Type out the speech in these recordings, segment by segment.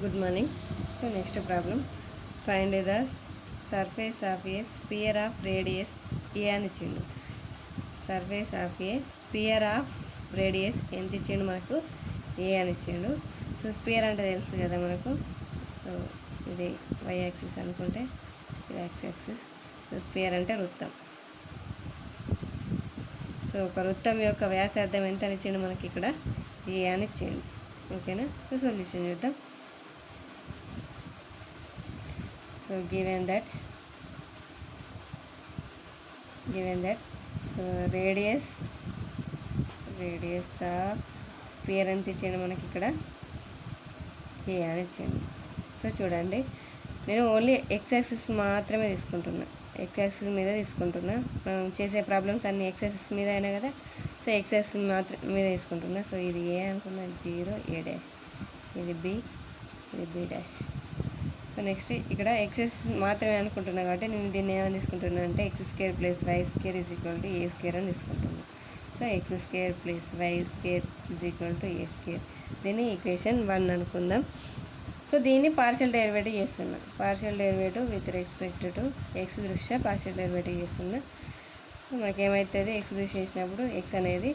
Good morning. So next problem. Find the surface of a sphere of radius a అని ఇచ్చిండు. Surface of A spear of radius ఎంత ఇచ్చిండు మనకు ఏ అని ఇచ్చిండు. సో స్పియర్ అంటే తెలుసు కదా మనకు. సో ఇది వై యాక్సిస్ అనుకుంటే ఇది ఎక్స్ యాక్సిస్. సో స్పియర్ అంటే వృత్తం. సో ఒక వృత్తం యొక్క వ్యాసార్థం ఎంత అని ఇచ్చిండు మనకి ఇక్కడ ఏ అని ఇచ్చిండు. ఓకేనా. సో సొల్యూషన్ చూద్దాం. So given that so radius of sphere ఎంత ఇచ్చిండు మనకి ఇక్కడ ఏ అని ఇచ్చిండు. సో చూడండి, నేను ఓన్లీ ఎక్స్ యాక్సిస్ మాత్రమే తీసుకుంటున్నా. ఎక్స్ యాక్సిస్ మీద తీసుకుంటున్నా. మనం చేసే ప్రాబ్లమ్స్ అన్ని ఎక్స్ యాక్సిస్ మీద అయినా కదా. సో ఎక్స్ యాక్సిస్ మీద తీసుకుంటున్నా. సో ఇది ఏ అనుకున్నా, 0 ఏ డాష్, ఇది బి, ఇది బి డాష్. సో నెక్స్ట్ ఇక్కడ ఎక్సెస్ మాత్రమే అనుకుంటున్నా కాబట్టి నేను దీన్ని ఏమని తీసుకుంటున్నా అంటే x square plus y square is equal to a square అని తీసుకుంటున్నాను. సో x square plus y square is equal to a square. దీన్ని ఈక్వేషన్ 1 అనుకుందాం. సో దీన్ని పార్షియల్ డెరివేటివ్ చేస్తున్నా. Partial derivative with respect to x దృష్ట్యా పార్షియల్ డెరివేటివ్ చేస్తున్నా. మనకి ఏమవుతుంది, ఎక్స్ దృష్టి చేసినప్పుడు ఎక్స్ అనేది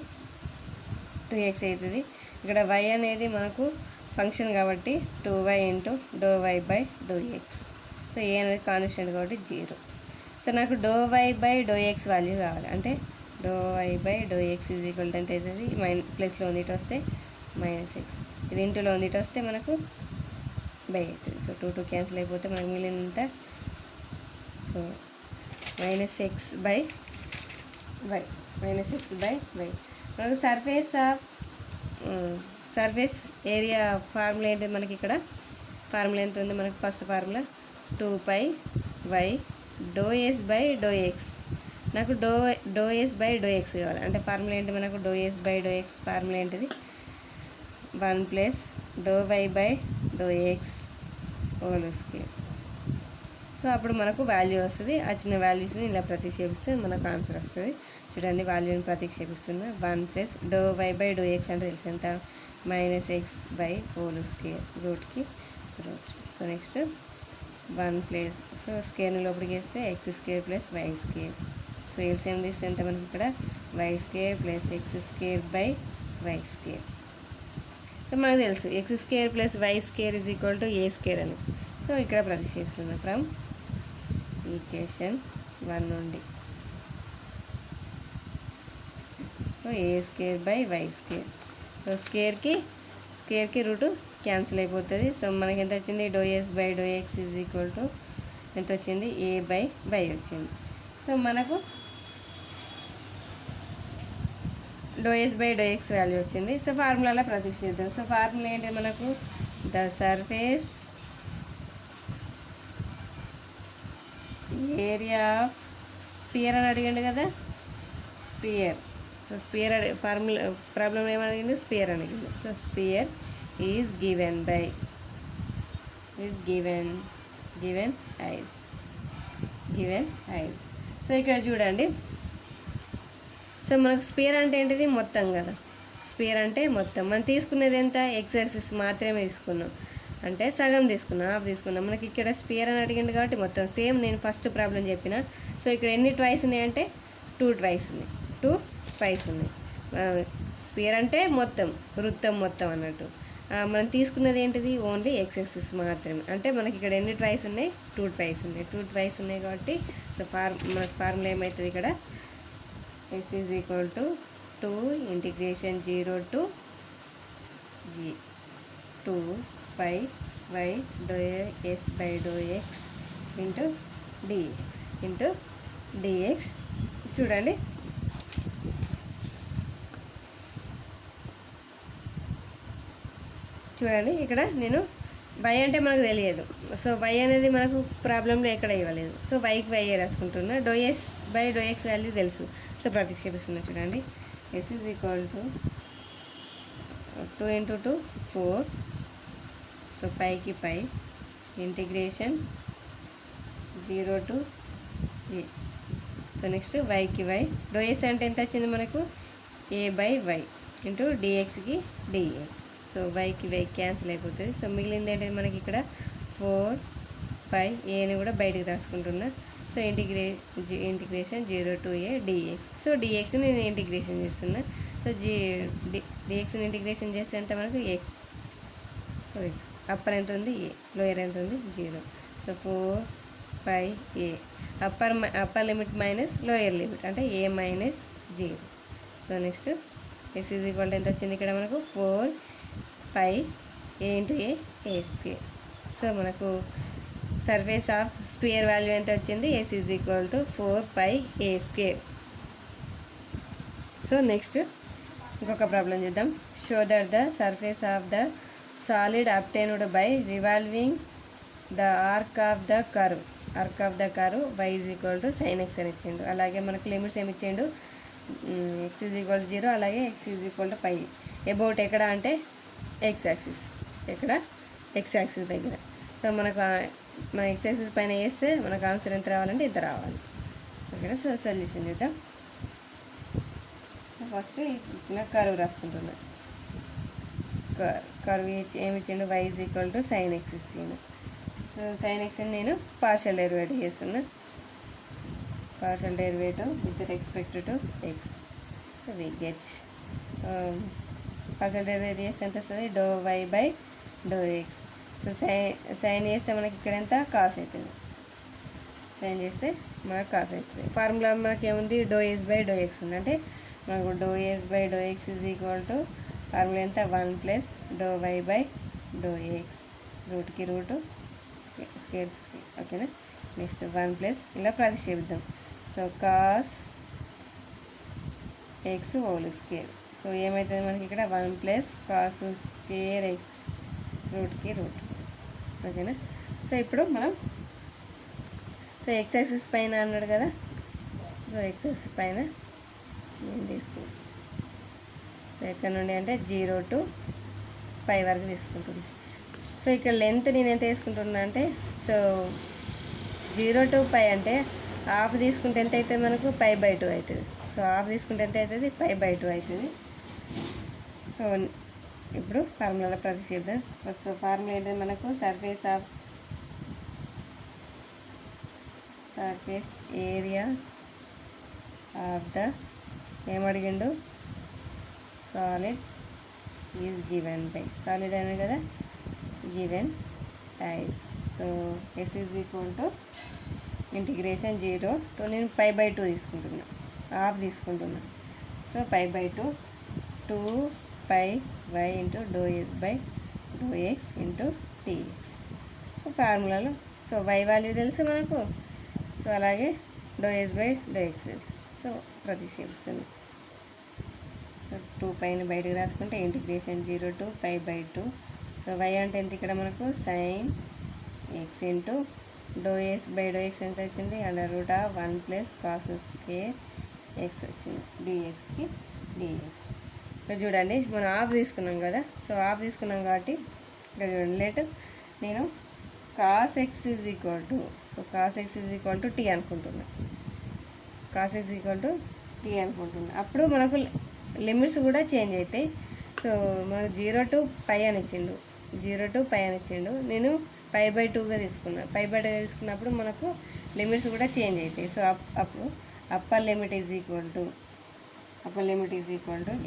2x అవుతుంది. ఇక్కడ y అనేది మనకు ఫంక్షన్ కాబట్టి 2y into ∂y by ∂x. So a అనేది కాన్స్టెంట్ కాబట్టి 0. సో నాకు ∂y బై ∂x వాల్యూ కావాలి. అంటే ∂y by ∂x is equal to ఎంత అవుతుంది, ప్లస్లో ఉంది ఇటు వస్తే -x, ఇది ఇంటూలో ఉంది ఇటు వస్తే మనకు బై అవుతుంది. సో 2 క్యాన్సిల్ అయిపోతే మనకు మిగిలినంత so -x by y, -x by y. మనకు సర్ఫేస్ ఏరియా ఫార్ములా ఏంటి మనకి ఇక్కడ, ఫార్ములా ఎంత ఉంది మనకు, first formula 2πy ∂s by ∂x. నాకు ∂s బై ∂x కావాలి. అంటే ఫార్ములా ఏంటి మనకు, ∂s బై ∂x ఫార్ములా ఏంటిది, 1 plus ∂y by ∂x whole square. So అప్పుడు మనకు వాల్యూ వస్తుంది. వచ్చిన వాల్యూస్ని ఇలా ప్రతిక్షేపిస్తే మనకు ఆన్సర్ వస్తుంది. చూడండి, వాల్యూని ప్రతిక్షేపిస్తున్నా. 1 ప్లస్ ∂y బై ∂x అంటే తెలుసు ఎంత, -x బై హోల్ స్క్వేర్, రూట్కి root. So next 1 plus, so స్క్వేర్ని లోపలికి వేస్తే x square plus y square. So LCM తీస్తే ఎంత మనకి ఇక్కడ, y square plus x square by y square. So మనకు తెలుసు x square plus y square is equal to a square అని. సో ఇక్కడ ప్రతిక్షేపిస్తున్నా ఫ్రమ్ ఈక్వేషన్ 1 నుండి. So a square by y square. So స్క్వేర్కి రూటు క్యాన్సిల్ అయిపోతుంది. So మనకి ఎంత వచ్చింది, ∂s by ∂x is equal to ఎంత వచ్చింది, ఏ బై వై వచ్చింది. సో మనకు ∂s బై ∂x వాల్యూ వచ్చింది. సో ఫార్ములాలో ప్రతిక్షేపిద్దాం. సో ఫార్ములా ఏంటి మనకు, the surface area of sphere అని అడిగండి కదా, sphere. So sphere formula problem ఏమడిగింది, స్పియర్ అడిగింది. So sphere is given by given ఐస్. సో ఇక్కడ చూడండి, సో మనకు స్పియర్ అంటే ఏంటిది, మొత్తం కదా. స్పియర్ అంటే మొత్తం. మనం తీసుకునేది ఎంత, ఎక్సర్సైజ్ మాత్రమే తీసుకున్నాం, అంటే సగం తీసుకున్నాం, హాఫ్ తీసుకున్నాం. మనకి ఇక్కడ స్పియర్ అని అడిగింది కాబట్టి మొత్తం. సేమ్ నేను ఫస్ట్ ప్రాబ్లం చెప్పిన. సో ఇక్కడ ఎన్ని ట్వైస్ ఉన్నాయంటే 2 ట్వైస్ ఉన్నాయి, 2 ట్వైస్ ఉన్నాయి. స్పియర్ అంటే మొత్తం, వృత్తం మొత్తం అన్నట్టు. మనం తీసుకున్నది ఏంటిది, ఓన్లీ ఎక్సెసెస్ మాత్రమే. అంటే మనకి ఇక్కడ ఎన్ని ట్వైస్ ఉన్నాయి, 2 ట్వైస్ ఉన్నాయి. 2 ట్వైస్ ఉన్నాయి కాబట్టి సో మనకి ఫార్ములా ఏమవుతుంది ఇక్కడ, x is equal to 2 integration 0 to 2πy ∂s by ∂x into dx. చూడండి, ఇక్కడ నేను y అంటే మనకు తెలియదు. సో y అనేది మనకు ప్రాబ్లంలో ఎక్కడ ఇవ్వలేదు. సో వైకి y రాసుకుంటున్నా. ∂s బై ∂x వాల్యూ తెలుసు. సో ప్రతిక్షేపిస్తున్నా. చూడండి, s is equal to 2 into 2 4. So పైకి pi integration 0 to a. So next వైకి వై. ∂s అంటే ఎంత వచ్చింది మనకు, ఏ బై వై ఇంటూ డిఎక్స్కి డిఎక్స్. సో వైకి వై క్యాన్సిల్ అయిపోతుంది. సో మిగిలింది ఏంటంటే మనకి ఇక్కడ 4 ఏని కూడా బయటికి రాసుకుంటున్నా. So integration 0 to a dx. So డిఎక్స్ని నేను ఇంటిగ్రేషన్ చేస్తున్నా. సో డిఎక్స్ని ఇంటిగ్రేషన్ చేస్తే ఎంత మనకు ఎక్స్. సో ఎక్స్ అప్పర్ ఎంత ఉంది ఏ, లోయర్ ఎంత ఉంది 0. So 4 a upper limit minus lower limit అంటే a minus 0. So next x is equal to ఎంత వచ్చింది ఇక్కడ మనకు 4 a into a square. So మనకు సర్ఫేస్ ఆఫ్ స్క్వేర్ వాల్యూ ఎంత వచ్చింది, s is equal to 4 a square. So next ఇంకొక problem చూద్దాం. Show that the surface of the solid obtained by revolving the arc of the curve y is equal to sine X అని ఇచ్చిండు. అలాగే మనకు limits ఏమి ఇచ్చిండు, X is equal to 0, అలాగే x is equal to pi. About ఎక్కడ అంటే x axis, ఎక్కడ ఎక్స్ యాక్సిస్ దగ్గర. సో మనకు మన ఎక్స్ యాక్సిస్ పైన వేస్తే మనకు ఆన్సర్ ఎంత రావాలంటే ఇంత రావాలి. ఓకేనా. సో సొల్యూషన్ చూద్దాం. ఫస్ట్ ఇచ్చిన కర్వ్ రాసుకుంటున్నా. కర్వ్ ఏమి ఇచ్చిండు, y is equal to sine x ఇచ్చిండు. సో సైన్ ఎక్స్ని నేను పార్షియల్ డెరివేటివ్ చేస్తున్నా. Partial derivative with respect to x. So we get partial derivative చేస్తే ఎంత వస్తుంది, ∂y/∂x. సో సైన్ చేస్తే మనకి ఇక్కడ ఎంత కాస్ అవుతుంది. సైన్ చేస్తే మనకు కాస్ అవుతుంది. ఫార్ములా మనకి ఏముంది, ∂s/∂x ఉంది. అంటే మనకు ∂s/∂x is equal to formula ఎంత 1 + ∂y/∂x. రూట్కి రూటు స్క్వేర్కి స్క్వేర్. ఓకేనా. నెక్స్ట్ 1 ఇలా ప్రతిక్షేపిద్దాం. So cos x whole square. So ఏమవుతుంది మనకి ఇక్కడ 1 + కాస్ స్క్వేర్ ఎక్స్ రూట్కి రూట్. ఓకేనా. సో ఇప్పుడు మనం ఎక్స్ యాక్సిస్ పైన అన్నాడు కదా. సో ఎక్స్ యాక్సిస్ పైన నేను తీసుకుంటాను. సో ఎక్కడ నుండి అంటే 0 to π వరకు తీసుకుంటుంది. సో ఇక్కడ లెంత్ నేను ఎంత తీసుకుంటున్నా అంటే, సో 0 to π అంటే హాఫ్ తీసుకుంటే ఎంత అవుతుంది మనకు, π/2 అవుతుంది. సో హాఫ్ తీసుకుంటే ఎంత అవుతుంది, π/2 అవుతుంది. సో ఇప్పుడు ఫార్ములాలో ప్రతిక్షేపిద్దాం. ఫస్ట్ ఫార్ములా ఏంటంటే మనకు సర్ఫేస్ ఏరియా ఆఫ్ ద ఏమడిగిండు, solid is given by, solid అనేది కదా given as. So s is equal to integration 0 to నేను π/2 తీసుకుంటున్నా, హాఫ్ తీసుకుంటున్నా. So π/2 2πy into ∂s/∂x into dx. ఫార్ములాలో సో y వాల్యూ తెలుసు మనకు. సో అలాగే ∂s/∂x తెలుసు. సో ప్రతిక్షేపిస్తుంది. 2πని బయటకు రాసుకుంటే ఇంటిగ్రేషన్ 0 to π/2. సో y అంటే ఎంత ఇక్కడ మనకు సైన్ ఎక్స్ ఇంటూ ∂s/∂x ఎంత వచ్చింది, √1 + కాస్ స్క్వేర్ ఎక్స్ వచ్చింది dxకి dx. ఇక్కడ చూడండి మనం హాఫ్ తీసుకున్నాం కదా. సో హాఫ్ తీసుకున్నాం కాబట్టి ఇక్కడ చూడండి లేట్ నేను cos x is equal to, so cos x is equal to t అనుకుంటున్నా. Cos x equal to t అనుకుంటున్నా. అప్పుడు మనకు లిమిట్స్ కూడా చేంజ్ అవుతాయి. సో మనకు 0 to π అని ఇచ్చిండు, 0 to π అని ఇచ్చిండు. నేను π/2గా తీసుకున్నా. π/2 తీసుకున్నప్పుడు మనకు లిమిట్స్ కూడా చేంజ్ అవుతాయి. సో అప్పుడు upper limit is equal to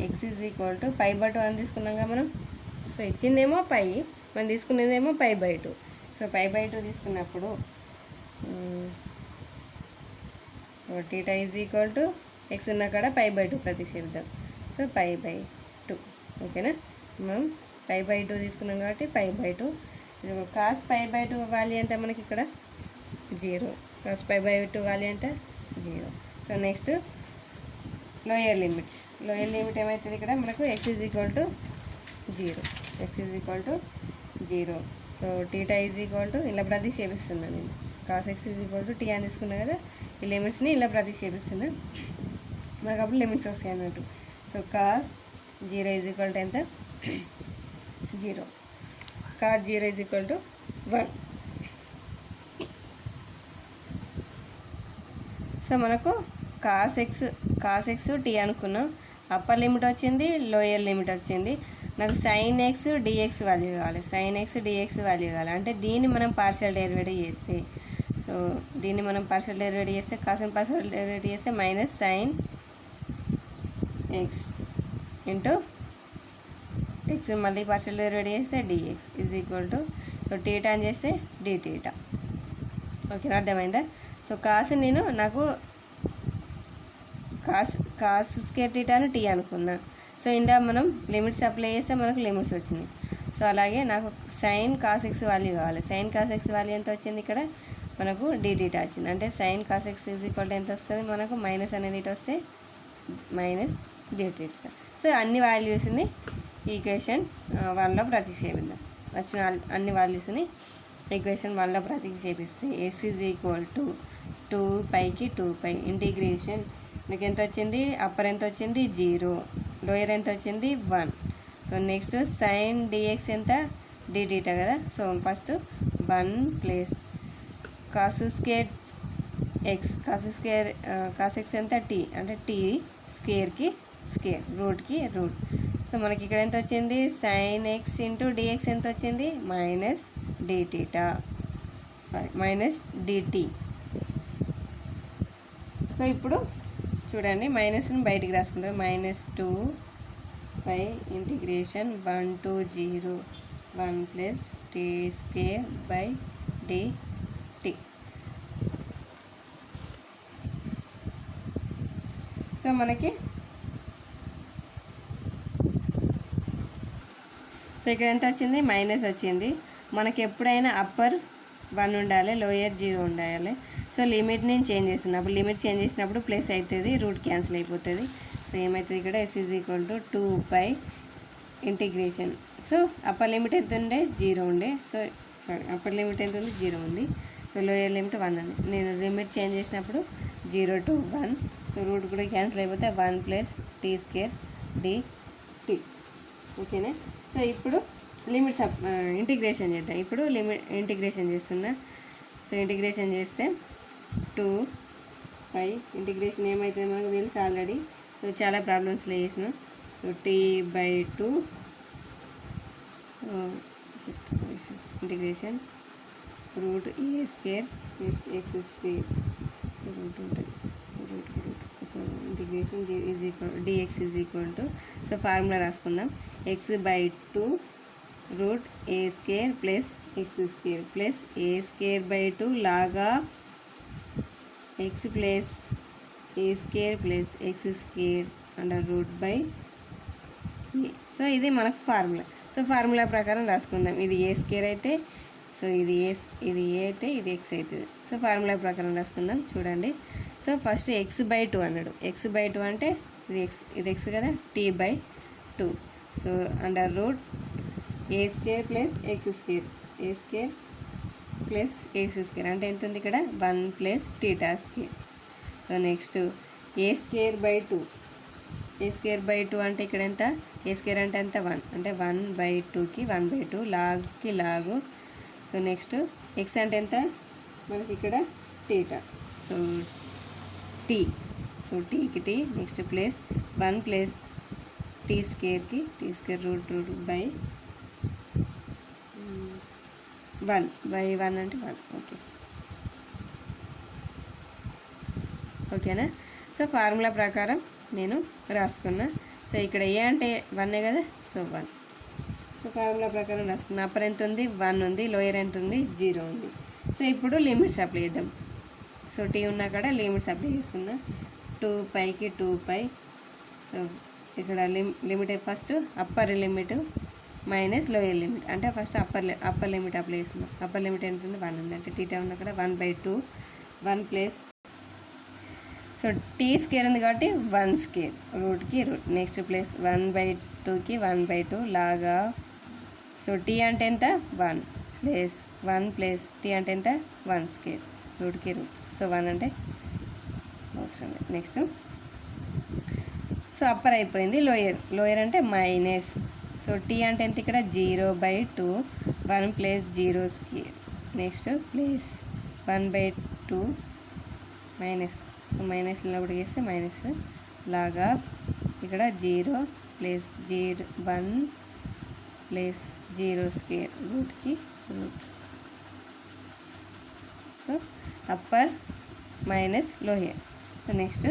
x is equal to π/2 అని తీసుకున్నాగా మనం. సో ఇచ్చిందేమో π, మనం తీసుకునేదేమో π/2. సో π/2 తీసుకున్నప్పుడు θ ఈజ్ ఈక్వల్ టు ఎక్స్ ఉన్న కాడ π/2 ప్రతిక్షేపిద్దాం. సో π/2. ఓకేనా. మనం π/2 తీసుకున్నాం కాబట్టి π/2. ఇది కాస్ π/2 వాల్యూ ఎంత మనకి ఇక్కడ 0. కాస్ π/2 వాల్యూ ఎంత 0. సో నెక్స్ట్ లోయర్ లిమిట్ ఏమవుతుంది ఇక్కడ మనకు x is equal to 0. So θ is equal to ఇలా ప్రతిక్షేపిస్తున్నాను నేను. Cos x is equal to t అని తీసుకున్నా కదా. ఈ లిమిట్స్ని ఇలా ప్రతిక్షేపిస్తున్నా, మనకు అప్పుడు లిమిట్స్ వస్తాయి అన్నట్టు. So cos 0 is equal to ఎంత 0. Cos 0 is equal to 1. So మనకు కాస్ ఎక్స్ టీ అనుకున్నాం. అప్పర్ లిమిట్ వచ్చింది, లోయర్ లిమిట్ వచ్చింది. నాకు సైన్ ఎక్స్ డిఎక్స్ వాల్యూ కావాలి, సైన్ ఎక్స్ డిఎక్స్ వాల్యూ కావాలి. అంటే దీన్ని మనం పార్షియల్ డెరివేటివ్ చేస్తే, సో దీన్ని మనం పార్షియల్ డెరివేటివ్ చేస్తే, కాసిన పార్షియల్ డెరివేటివ్ చేస్తే minus sine x into x మళ్ళీ పార్షియల్ డెరివేటివ్ చేస్తే dx is equal to, so theta అని చేస్తే డి టీటా. ఓకేనా, అర్థమైందా? సో నేను నాకు కాస్ స్క్వేర్ టీటాను టీ అనుకున్నా. సో ఇందా మనం లిమిట్స్ అప్లై చేస్తే మనకు లిమిట్స్ వచ్చినాయి. సో అలాగే నాకు సైన్ కాస్ ఎక్స్ వాల్యూ కావాలి. సైన్ కాస్ ఎక్స్ వాల్యూ ఎంత వచ్చింది? ఇక్కడ మనకు డి టీటా వచ్చింది. అంటే sine cos x is equal to ఎంత వస్తుంది మనకు? మైనస్ అనేది ఇటు వస్తే మైనస్ డి టీటా. సో అన్ని వాల్యూస్ని ఈక్వేషన్ 1లో ప్రతిక్షేపిద్దాం. వచ్చిన అన్ని వాల్యూస్ని ఈక్వేషన్ 1లో ప్రతిక్షేపిస్తే ఎస్ ఈజ్ ఈక్వల్ టు 2πకి 2π ఇంటిగ్రేషన్ మీకు ఎంత వచ్చింది? అప్పర్ ఎంత వచ్చింది? 0, లోయర్ ఎంత వచ్చింది? 1. సో నెక్స్ట్ సైన్ డిఎక్స్ ఎంత? డి టీటా కదా. So first 1 plus cos square X, cos X ఎంత? టీ, అంటే టీ స్క్వేర్కి స్క్వేర్, రూట్కి రూట్. సో మనకి ఇక్కడ ఎంత వచ్చింది? సైన్ ఎక్స్ ఇంటూ డిఎక్స్ ఎంత వచ్చింది? Minus d theta, sorry minus dt. So ఇప్పుడు చూడండి, మైనస్ని బయటికి రాసుకుంటారు. -2π integration 1 to 0 1 plus t square by dt. So మనకి సో ఇక్కడ ఎంత వచ్చింది? మైనస్ వచ్చింది. మనకి ఎప్పుడైనా అప్పర్ 1 ఉండాలి, లోయర్ 0 ఉండాలి. సో లిమిట్ నేను చేంజ్ చేస్తున్నాను. అప్పుడు లిమిట్ చేంజ్ చేసినప్పుడు ప్లస్ అవుతుంది, రూట్ క్యాన్సిల్ అయిపోతుంది. సో ఏమవుతుంది ఇక్కడ? S is equal to 2π integration. So upper limit ఎంత ఉండే? 0 ఉండే. సో సారీ, అప్పర్ లిమిట్ ఎంత ఉంది? 0 ఉంది. సో లోయర్ లిమిట్ 1 ఉంది. నేను లిమిట్ చేంజ్ చేసినప్పుడు 0 to 1. సో రూట్ కూడా క్యాన్సిల్ అయిపోతే 1 ప్లస్ టీ స్క్వేర్ dt. ఓకేనా? సో ఇప్పుడు లిమిట్స్ ఇంటిగ్రేషన్ చేద్దాం. ఇప్పుడు ఇంటిగ్రేషన్ చేస్తున్నా. సో ఇంటిగ్రేషన్ చేస్తే 2π ఇంటిగ్రేషన్ ఏమవుతుంది మనకు తెలుసు ఆల్రెడీ. సో చాలా ప్రాబ్లమ్స్లో చేసిన. So t/2 integration root a square plus x square root ఉంటుంది. సో రూట్కి root. So integration is equal dx is equal to, so formula రాసుకుందాం. x/2 root a square plus x square plus a square by 2 లాగా x plus a square plus x square under root by a. So ఇది మనకు formula. So formula ప్రకారం రాసుకుందాం. ఇది ఏ square అయితే, so ఇది ఏ అయితే ఇది ఎక్స్ అవుతుంది. సో ఫార్ములా ప్రకారం రాసుకుందాం. చూడండి, సో ఫస్ట్ x/2 అన్నాడు. x/2 అంటే ఇది ఎక్స్ కదా, t/2. So under root a square plus x square, A square plus x square అంటే ఎంత ఉంది ఇక్కడ? 1 plus theta square. So next A square by 2. A square by 2 అంటే ఇక్కడ ఎంత? ఏ స్క్వేర్ అంటే ఎంత? 1. అంటే 1/2కి 1/2 లాగ్కి లాగు. సో నెక్స్ట్ ఎక్స్ అంటే ఎంత మనకి ఇక్కడ? టీటా. సో టీ, సో టీకి t. Next plus 1 plus t స్క్వేర్కి టీ స్క్వేర్ రూట్ బై 1/1 అంటే 1. ఓకే, ఓకేనా? సో ఫార్ములా ప్రకారం నేను రాసుకున్నా. సో ఇక్కడ ఏ అంటే 1 కదా, సో 1. సో ఫార్ములా ప్రకారం రాసుకున్నా. అప్పర్ ఎంత ఉంది? 1 ఉంది. లోయర్ ఎంత ఉంది? 0 ఉంది. సో ఇప్పుడు లిమిట్స్ అప్లై చేద్దాం. సో టీ ఉన్నా కాడ లిమిట్స్ అప్లై చేస్తున్నా. 2πకి 2π. సో ఇక్కడ limit first upper limit minus lower limit. అంటే ఫస్ట్ అప్పర్ లిమిట్ అప్లై చేస్తున్నాం. అప్పర్ లిమిట్ ఎంత ఉంది? 1 ఉంది. అంటే టీటా ఉన్న అక్కడ 1/2 1 ప్లస్, సో టీ స్క్వేర్ ఉంది కాబట్టి 1 స్క్వేర్ రూట్కి రూట్. నెక్స్ట్ ప్లస్ 1/2కి 1/2 లాగా. సో టీ అంటే ఎంత? 1 ప్లస్ 1 ప్లస్ టీ అంటే ఎంత? 1 స్క్వేర్ రూట్కి రూట్. సో 1 అంటే అవసరం లేదు. నెక్స్ట్ సో అప్పర్ అయిపోయింది. లోయర్ అంటే మైనస్. సో టీ అంటే ఎంత ఇక్కడ? 0/2 1 plus 0 square. Next plus 1/2 minus. So minus లోపలికి వేస్తే మైనస్ లాగా ఇక్కడ 0 ప్లస్ 1 ప్లస్ 0 స్క్వేర్ రూట్కి root. So upper minus lower. So next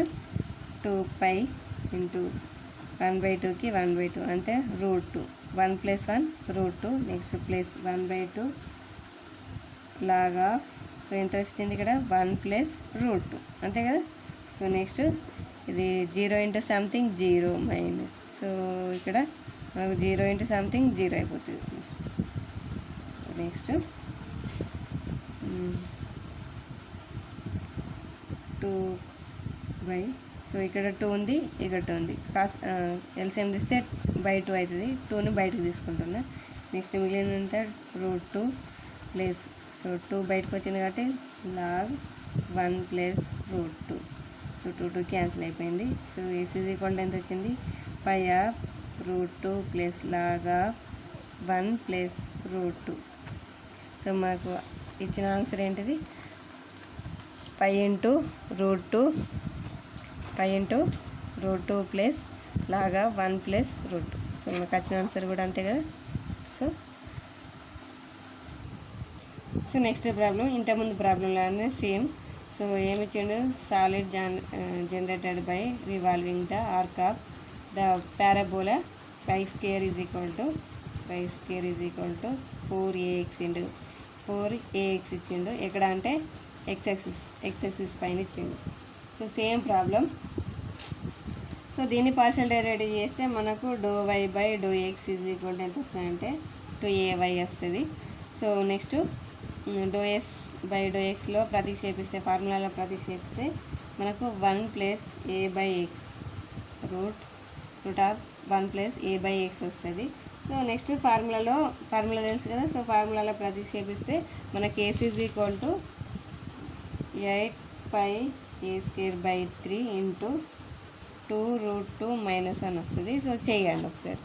2π into 1/2కి 1/2 అంటే √2. 1 + 1 √2. నెక్స్ట్ ప్లస్ 1/2 లాగా. సో ఎంత వచ్చింది ఇక్కడ 1 + √2 అంతే కదా. సో నెక్స్ట్ ఇది 0 ఇంటూ సంథింగ్ 0 మైనస్. సో ఇక్కడ మనకు 0 ఇంటూ సంథింగ్ 0 అయిపోతుంది. నెక్స్ట్ 2 సో ఇక్కడ 2 ఉంది, ఇక్కడ 2 ఉంది. ఎల్సిఎం తీస్తే /2 అవుతుంది. 2ని బయటకు తీసుకుంటున్నా. Next మిగిలినంత √2 plus. సో 2 బయటకు వచ్చింది కాబట్టి log 1 + √2. సో 2 క్యాన్సిల్ అయిపోయింది. సో S = ఎంత వచ్చింది π/√2 ప్లస్ log 1 + √2. సో మనకు ఇచ్చిన ఆన్సర్ ఏంటిది π × √2 ప్లస్ log 1 + √2. సో మనకు వచ్చిన ఆన్సర్ కూడా అంతే కదా. సో నెక్స్ట్ ప్రాబ్లం ఇంతకుముందు ప్రాబ్లంలానే సేమ్. సో ఏమి ఇచ్చిండు, solid generated by revolving the arc of the parabola y² = 4ax × 4ax ఇచ్చిండు. ఎక్కడ అంటే x యాక్సిస్ పైన ఇచ్చిండు. So same problem. సో దీన్ని పార్షియల్ డెరివేటివ్ చేస్తే మనకు ∂y/∂x ఎంత వస్తుందంటే 2ay వస్తుంది. సో నెక్స్ట్ ∂s/∂xలో ప్రతిక్షేపిస్తే, ఫార్ములాలో ప్రతిక్షేపిస్తే మనకు 1 + a/x √1 + a/x వస్తుంది. సో నెక్స్ట్ ఫార్ములా తెలుసు కదా. సో ఫార్ములాలో ప్రతిక్షేపిస్తే మనకి AC = 8πa²/3 × 2√2 - 1 వస్తుంది. సో చేయండి ఒకసారి.